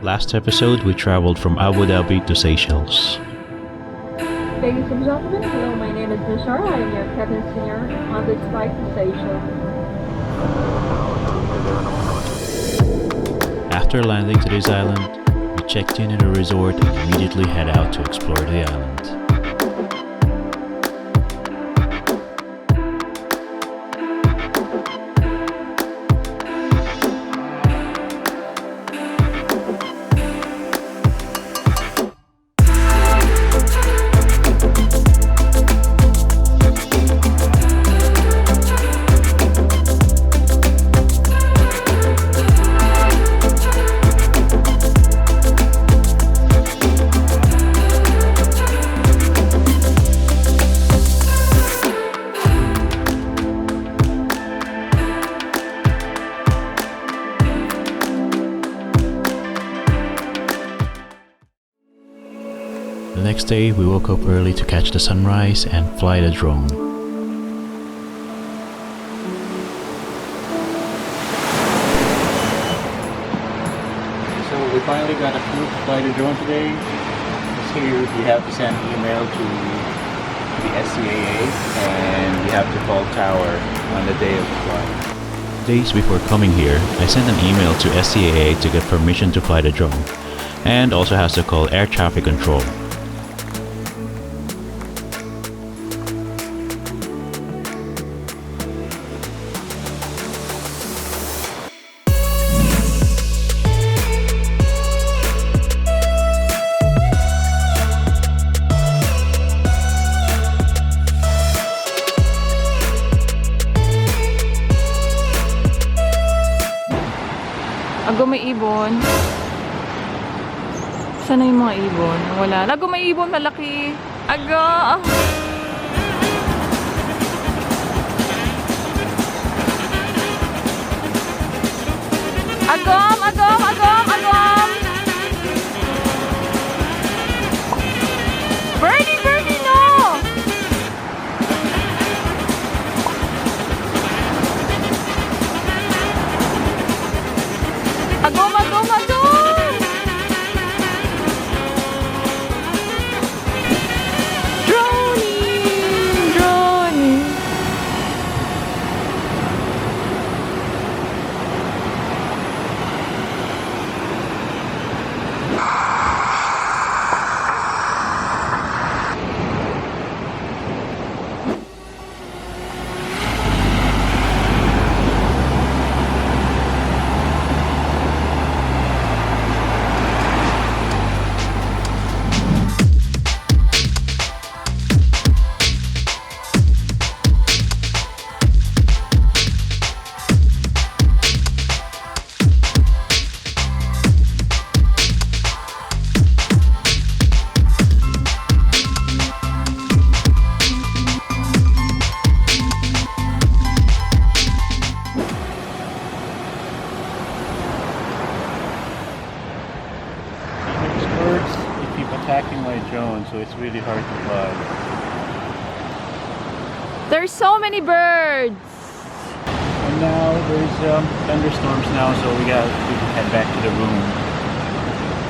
Last episode, we traveled from Abu Dhabi to Seychelles. Ladies and gentlemen, hello, my name is Nishara. I am your cabin senior on this flight to Seychelles. After landing to this island, we checked in at a resort and immediately head out to explore the island. The next day, we woke up early to catch the sunrise and fly the drone. So we finally got approved to fly the drone today. Just here we have to send an email to the SCAA and we have to call tower on the day of the flight. Days before coming here, I sent an email to SCAA to get permission to fly the drone, and also has to call air traffic control. Ago may ibon. Sana yung mga ibon? Wala. Ago may ibon malaki. Ago! Agom! Agom! Agom! Agom! Birdie! Birdie! No! Agom! Agom! Agom! Droning! Droning! Birds, they keep attacking my drone, so it's really hard to fly. There's so many birds! And now there's thunderstorms now, so we got to head back to the room.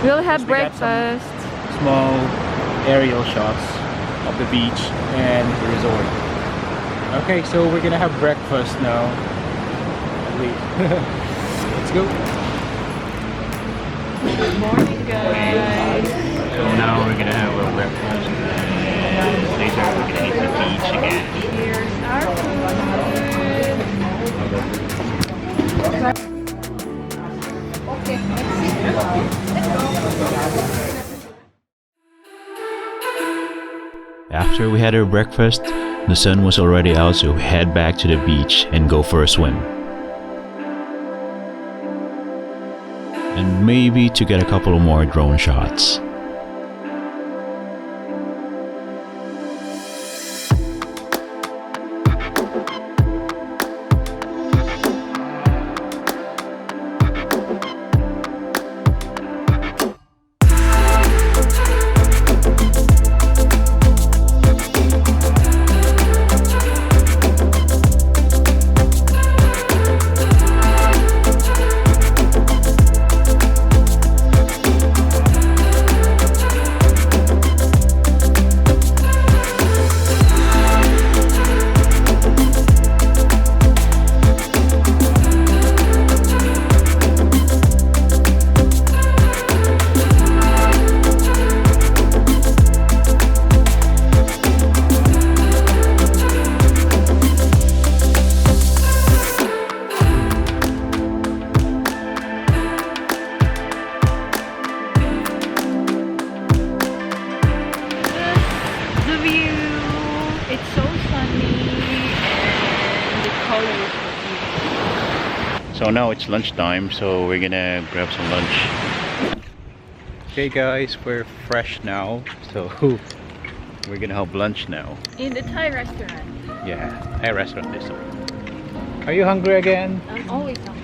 We'll have We got some breakfast. Small aerial shots of the beach and the resort. Okay, so we're gonna have breakfast now. Let's go. Good morning, guys. So now we're gonna have a breakfast and later we're gonna hit the beach again. Here's our After we had our breakfast, the sun was already out, so we head back to the beach and go for a swim. And maybe to get a couple of more drone shots. So now it's lunchtime, so we're gonna grab some lunch. Okay guys, we're fresh now, so we're gonna have lunch now. In the Thai restaurant. Yeah, Thai restaurant this one. Are you hungry again? I'm always hungry.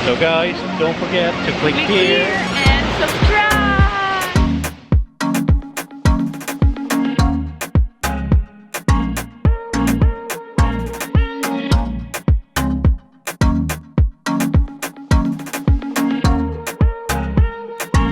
So guys, don't forget to click here